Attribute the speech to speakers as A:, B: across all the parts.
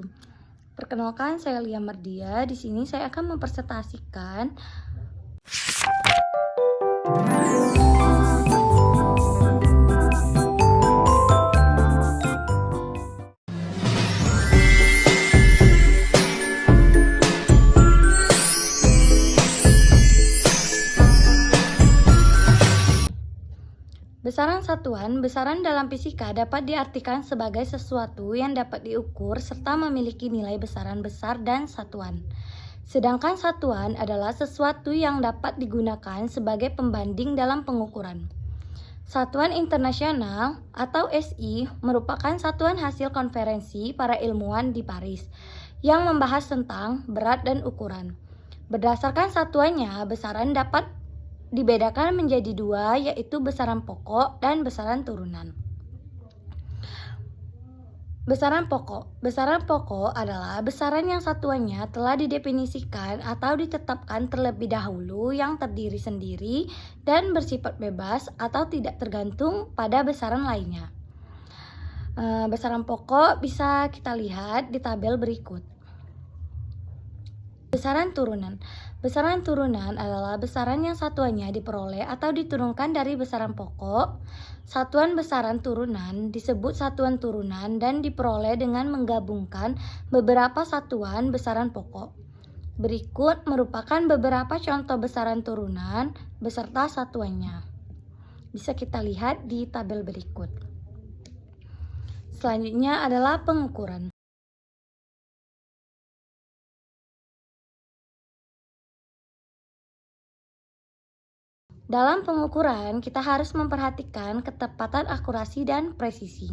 A: wabarakatuh. Perkenalkan, saya Lia Mardia. Di sini saya akan mempresentasikan besaran satuan. Besaran dalam fisika dapat diartikan sebagai sesuatu yang dapat diukur serta memiliki nilai besaran besar dan satuan. Sedangkan satuan adalah sesuatu yang dapat digunakan sebagai pembanding dalam pengukuran. Satuan Internasional atau SI merupakan satuan hasil konferensi para ilmuwan di Paris yang membahas tentang berat dan ukuran. Berdasarkan satuannya, besaran dapat dibedakan menjadi dua, yaitu besaran pokok dan besaran turunan. Besaran pokok. Besaran pokok adalah besaran yang satuannya telah didefinisikan atau ditetapkan terlebih dahulu, yang terdiri sendiri dan bersifat bebas atau tidak tergantung pada besaran lainnya. Besaran pokok bisa kita lihat di tabel berikut. Besaran turunan. Besaran turunan adalah besaran yang satuannya diperoleh atau diturunkan dari besaran pokok. Satuan besaran turunan disebut satuan turunan dan diperoleh dengan menggabungkan beberapa satuan besaran pokok. Berikut merupakan beberapa contoh besaran turunan beserta satuannya. Bisa kita lihat di tabel berikut. Selanjutnya adalah pengukuran. Dalam pengukuran, kita harus memperhatikan ketepatan, akurasi, dan presisi.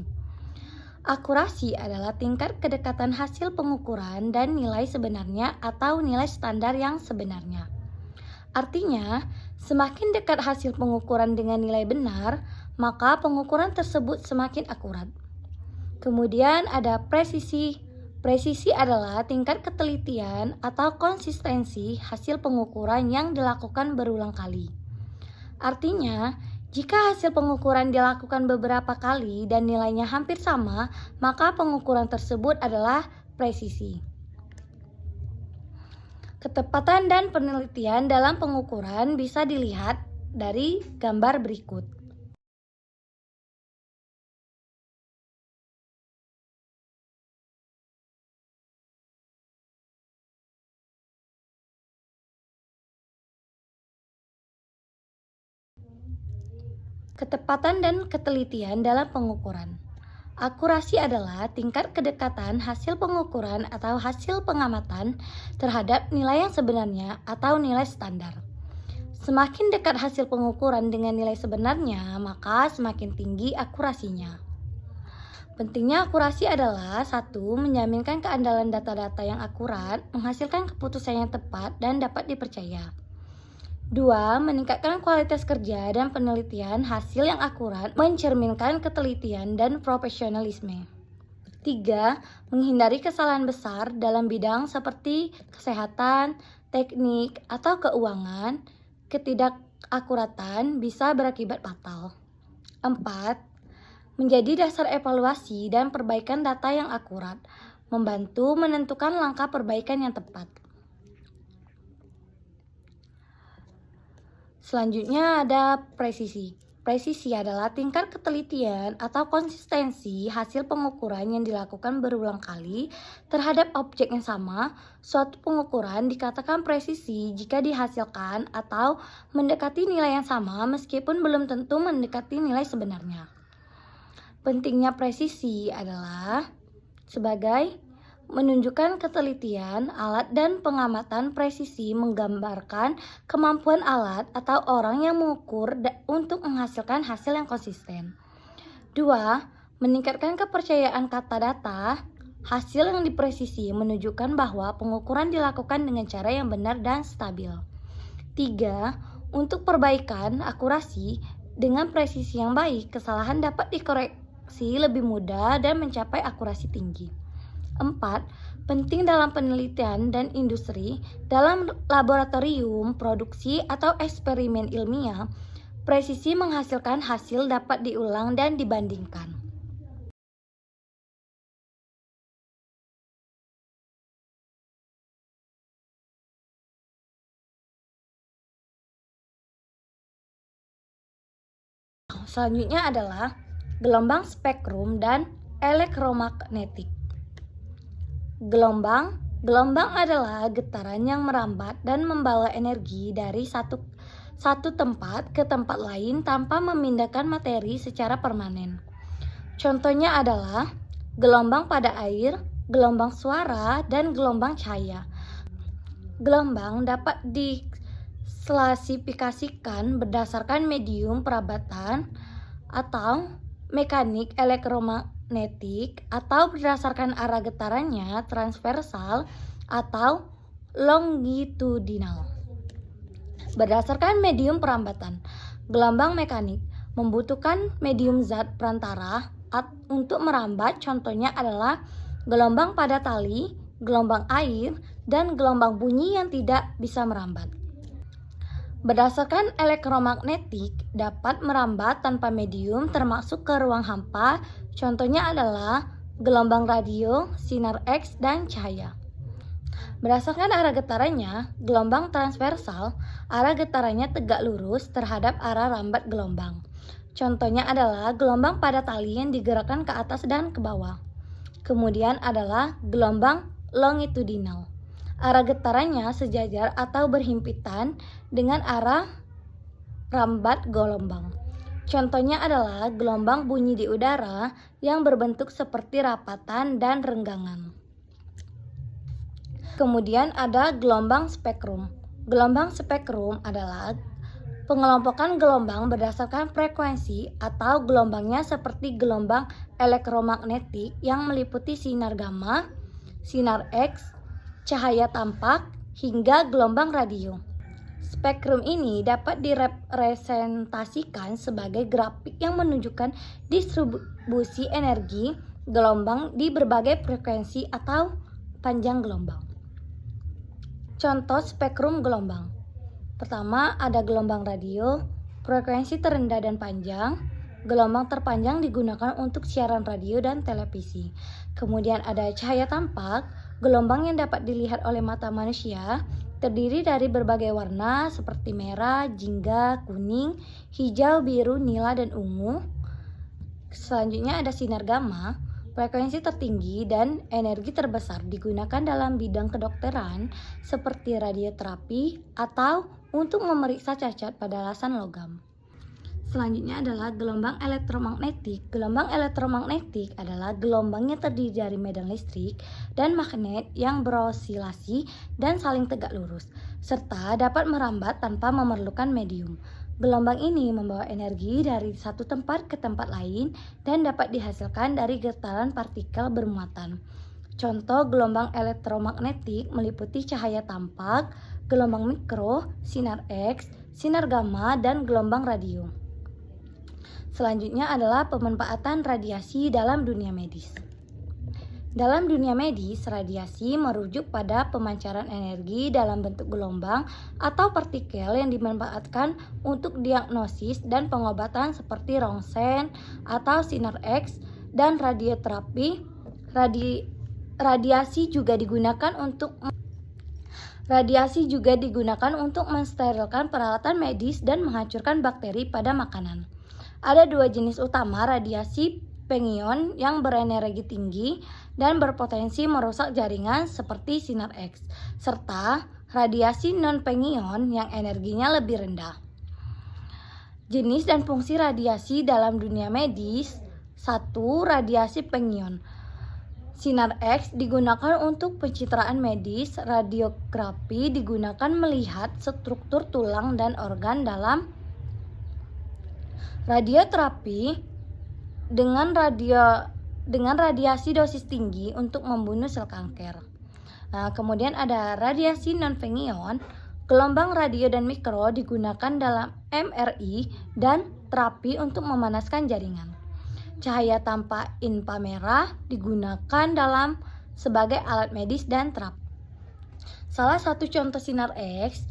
A: Akurasi adalah tingkat kedekatan hasil pengukuran dan nilai sebenarnya atau nilai standar yang sebenarnya. Artinya, semakin dekat hasil pengukuran dengan nilai benar, maka pengukuran tersebut semakin akurat. Kemudian ada presisi. Presisi adalah tingkat ketelitian atau konsistensi hasil pengukuran yang dilakukan berulang kali. Artinya, jika hasil pengukuran dilakukan beberapa kali dan nilainya hampir sama, maka pengukuran tersebut adalah presisi. Ketepatan dan penelitian dalam pengukuran bisa dilihat dari gambar berikut. Ketepatan dan ketelitian dalam pengukuran. Akurasi adalah tingkat kedekatan hasil pengukuran atau hasil pengamatan terhadap nilai yang sebenarnya atau nilai standar. Semakin dekat hasil pengukuran dengan nilai sebenarnya, maka semakin tinggi akurasinya. Pentingnya akurasi adalah: 1. Menjaminkan keandalan data-data yang akurat, menghasilkan keputusan yang tepat dan dapat dipercaya. 2. Meningkatkan kualitas kerja dan penelitian. Hasil yang akurat mencerminkan ketelitian dan profesionalisme. 3. Menghindari kesalahan besar dalam bidang seperti kesehatan, teknik, atau keuangan. Ketidakakuratan bisa berakibat fatal. 4. Menjadi dasar evaluasi dan perbaikan data yang akurat, membantu menentukan langkah perbaikan yang tepat. Selanjutnya ada presisi. Presisi adalah tingkat ketelitian atau konsistensi hasil pengukuran yang dilakukan berulang kali terhadap objek yang sama. Suatu pengukuran dikatakan presisi jika dihasilkan atau mendekati nilai yang sama meskipun belum tentu mendekati nilai sebenarnya. Pentingnya presisi adalah sebagai menunjukkan ketelitian alat dan pengamatan. Presisi menggambarkan kemampuan alat atau orang yang mengukur untuk menghasilkan hasil yang konsisten. 2. Meningkatkan kepercayaan kata data. Hasil yang dipresisi menunjukkan bahwa pengukuran dilakukan dengan cara yang benar dan stabil. 3. Untuk perbaikan akurasi. Dengan presisi yang baik, kesalahan dapat dikoreksi lebih mudah dan mencapai akurasi tinggi. 4. Penting dalam penelitian dan industri. Dalam laboratorium, produksi, atau eksperimen ilmiah, presisi menghasilkan hasil dapat diulang dan dibandingkan. Selanjutnya adalah gelombang spektrum dan elektromagnetik. Gelombang adalah getaran yang merambat dan membawa energi dari satu tempat ke tempat lain tanpa memindahkan materi secara permanen. Contohnya adalah gelombang pada air, gelombang suara, dan gelombang cahaya. Gelombang dapat diklasifikasikan berdasarkan medium perabatan atau mekanik elektromagnetik atau berdasarkan arah getarannya transversal atau longitudinal. Berdasarkan medium perambatan, gelombang mekanik membutuhkan medium zat perantara untuk merambat. Contohnya adalah gelombang pada tali, gelombang air, dan gelombang bunyi yang tidak bisa merambat. Berdasarkan elektromagnetik dapat merambat tanpa medium termasuk ke ruang hampa. Contohnya adalah gelombang radio, sinar X, dan cahaya. Berdasarkan arah getarannya, gelombang transversal, arah getarannya tegak lurus terhadap arah rambat gelombang. Contohnya adalah gelombang pada tali yang digerakkan ke atas dan ke bawah. Kemudian adalah gelombang longitudinal. Arah getarannya sejajar atau berhimpitan dengan arah rambat gelombang. Contohnya adalah gelombang bunyi di udara yang berbentuk seperti rapatan dan renggangan. Kemudian ada gelombang spektrum. Gelombang spektrum adalah pengelompokan gelombang berdasarkan frekuensi atau gelombangnya seperti gelombang elektromagnetik yang meliputi sinar gamma, sinar X, cahaya tampak, hingga gelombang radio. Spektrum ini dapat direpresentasikan sebagai grafik yang menunjukkan distribusi energi gelombang di berbagai frekuensi atau panjang gelombang. Contoh spektrum gelombang. Pertama, ada gelombang radio, frekuensi terendah dan panjang. Gelombang terpanjang digunakan untuk siaran radio dan televisi. Kemudian ada cahaya tampak, gelombang yang dapat dilihat oleh mata manusia, terdiri dari berbagai warna seperti merah, jingga, kuning, hijau, biru, nila, dan ungu. Selanjutnya ada sinar gamma, frekuensi tertinggi dan energi terbesar digunakan dalam bidang kedokteran seperti radioterapi atau untuk memeriksa cacat pada lasan logam. Selanjutnya adalah gelombang elektromagnetik. Gelombang elektromagnetik adalah gelombang yang terdiri dari medan listrik dan magnet yang berosilasi dan saling tegak lurus, serta dapat merambat tanpa memerlukan medium. Gelombang ini membawa energi dari satu tempat ke tempat lain dan dapat dihasilkan dari getaran partikel bermuatan. Contoh gelombang elektromagnetik meliputi cahaya tampak, gelombang mikro, sinar X, sinar gamma, dan gelombang radio. Selanjutnya adalah pemanfaatan radiasi dalam dunia medis. Dalam dunia medis, radiasi merujuk pada pemancaran energi dalam bentuk gelombang atau partikel yang dimanfaatkan untuk diagnosis dan pengobatan seperti rongsen atau sinar X dan radioterapi. Radiasi juga digunakan untuk mensterilkan peralatan medis dan menghancurkan bakteri pada makanan. Ada dua jenis utama radiasi pengion yang berenergi tinggi dan berpotensi merusak jaringan seperti sinar X, serta radiasi non-pengion yang energinya lebih rendah. Jenis dan fungsi radiasi dalam dunia medis. 1. Radiasi pengion. Sinar X digunakan untuk pencitraan medis. Radiografi digunakan melihat struktur tulang dan organ dalam radioterapi dengan radiasi dosis tinggi untuk membunuh sel kanker. Kemudian ada radiasi non-pengion. Gelombang radio dan mikro digunakan dalam MRI dan terapi untuk memanaskan jaringan. Cahaya tampak inframerah digunakan sebagai alat medis dan terapi. Salah satu contoh sinar X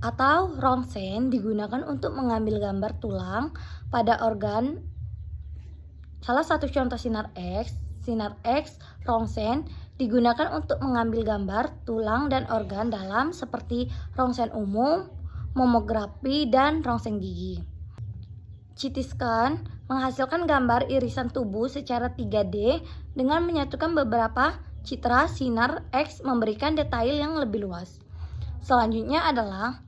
A: atau rongsen digunakan untuk mengambil gambar tulang pada organ. Salah satu contoh sinar X, rongsen digunakan untuk mengambil gambar tulang dan organ dalam seperti rongsen umum, mamografi, dan rongsen gigi. CT scan menghasilkan gambar irisan tubuh secara 3D dengan menyatukan beberapa citra sinar X memberikan detail yang lebih luas. Selanjutnya adalah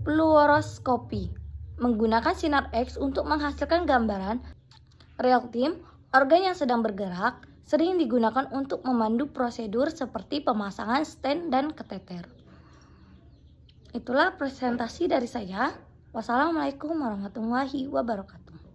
A: fluoroskopi, menggunakan sinar X untuk menghasilkan gambaran real time organ yang sedang bergerak, sering digunakan untuk memandu prosedur seperti pemasangan stent dan kateter. Itulah presentasi dari saya. Wassalamualaikum warahmatullahi wabarakatuh.